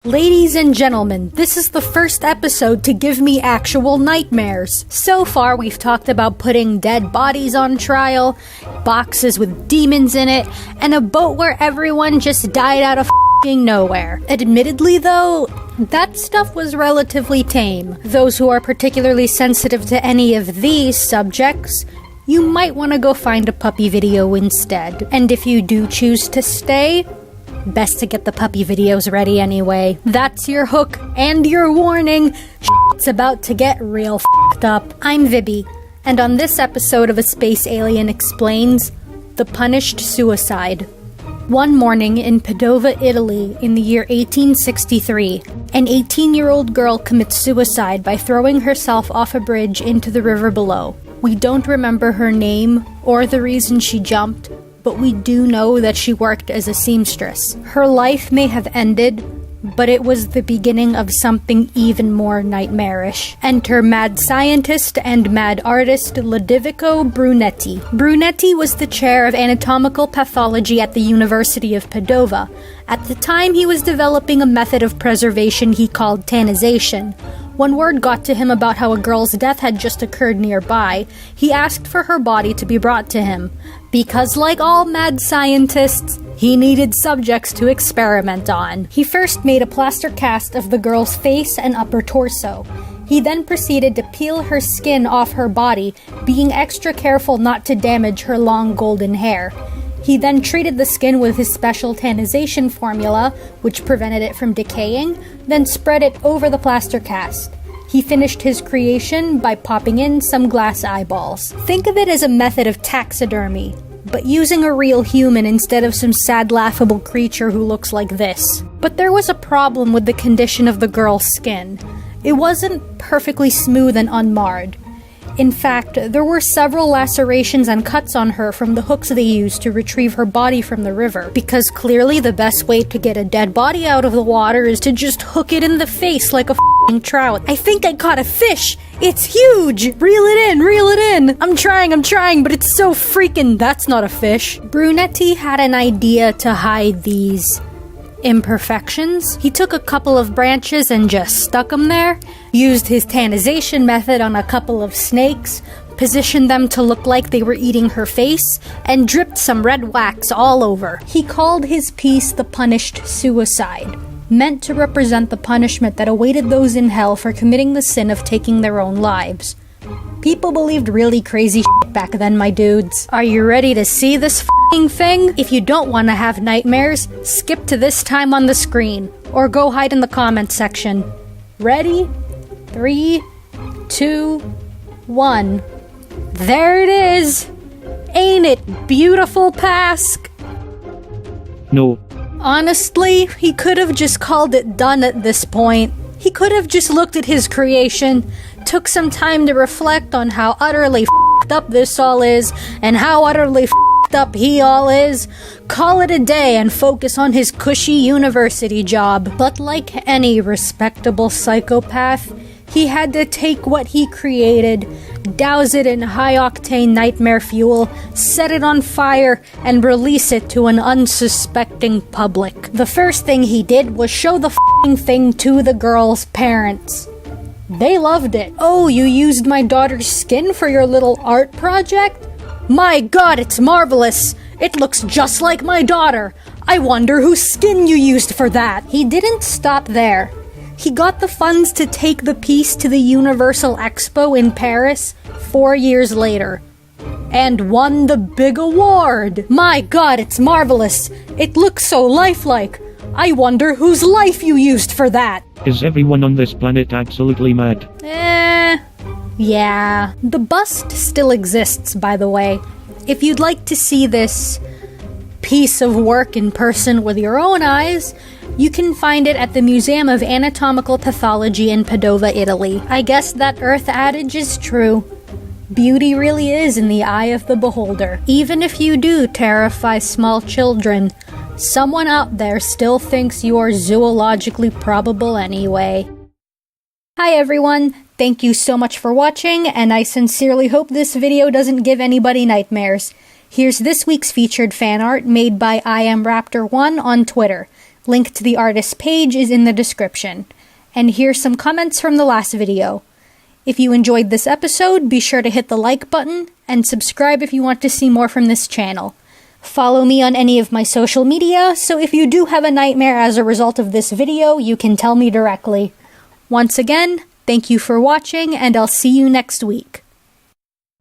Ladies and gentlemen, this is the first episode to give me actual nightmares. So far, we've talked about putting dead bodies on trial, boxes with demons in it, and a boat where everyone just died out of f***ing nowhere. Admittedly, though, that stuff was relatively tame. Those who are particularly sensitive to any of these subjects, you might want to go find a puppy video instead. And if you do choose to stay, best to get the puppy videos ready anyway. That's your hook and your warning. Shit's about to get real f***ed up. I'm Vibby, and on this episode of A Space Alien Explains, The Punished Suicide. One morning in Padova, Italy, in the year 1863, an 18-year-old girl commits suicide by throwing herself off a bridge into the river below. We don't remember her name or the reason she jumped, but we do know that she worked as a seamstress. Her life may have ended, but it was the beginning of something even more nightmarish. Enter mad scientist and mad artist Lodovico Brunetti. Brunetti was the chair of anatomical pathology at the University of Padova. At the time, he was developing a method of preservation he called tanization. When word got to him about how a girl's death had just occurred nearby, he asked for her body to be brought to him. Because like all mad scientists, he needed subjects to experiment on. He first made a plaster cast of the girl's face and upper torso. He then proceeded to peel her skin off her body, being extra careful not to damage her long golden hair. He then treated the skin with his special tanization formula, which prevented it from decaying, then spread it over the plaster cast. He finished his creation by popping in some glass eyeballs. Think of it as a method of taxidermy, but using a real human instead of some sad, laughable creature who looks like this. But there was a problem with the condition of the girl's skin. It wasn't perfectly smooth and unmarred. In fact, there were several lacerations and cuts on her from the hooks they used to retrieve her body from the river, because clearly the best way to get a dead body out of the water is to just hook it in the face like a f***ing trout. I think I caught a fish! It's huge! Reel it in! I'm trying, but it's so freaking... That's not a fish. Brunetti had an idea to hide these imperfections. He took a couple of branches and just stuck them there, used his tanization method on a couple of snakes, positioned them to look like they were eating her face, and dripped some red wax all over. He called his piece The Punished Suicide, meant to represent the punishment that awaited those in hell for committing the sin of taking their own lives. People believed really crazy shit back then, my dudes. Are you ready to see this f***ing thing? If you don't want to have nightmares, skip to this time on the screen, or go hide in the comments section. Ready? 3, 2, 1. There it is! Ain't it beautiful, Pask? No. Honestly, he could have just called it done at this point. He could have just looked at his creation, took some time to reflect on how utterly f***ed up this all is, and how utterly f***ed up he all is, call it a day and focus on his cushy university job. But like any respectable psychopath, he had to take what he created, douse it in high-octane nightmare fuel, set it on fire, and release it to an unsuspecting public. The first thing he did was show the f***ing thing to the girl's parents. They loved it. Oh, you used my daughter's skin for your little art project? My god, it's marvelous! It looks just like my daughter! I wonder whose skin you used for that! He didn't stop there. He got the funds to take the piece to the Universal Expo in Paris 4 years later, and won the big award! My god, it's marvelous! It looks so lifelike! I wonder whose life you used for that! Is everyone on this planet absolutely mad? Yeah. The bust still exists, by the way. If you'd like to see this piece of work in person with your own eyes, you can find it at the Museum of Anatomical Pathology in Padova, Italy. I guess that Earth adage is true. Beauty really is in the eye of the beholder. Even if you do terrify small children, someone out there still thinks you are zoologically probable anyway. Hi everyone, thank you so much for watching, and I sincerely hope this video doesn't give anybody nightmares. Here's this week's featured fan art made by IamRaptor1 on Twitter. Link to the artist's page is in the description. And here's some comments from the last video. If you enjoyed this episode, be sure to hit the like button and subscribe if you want to see more from this channel. Follow me on any of my social media, so if you do have a nightmare as a result of this video, you can tell me directly. Once again, thank you for watching, and I'll see you next week.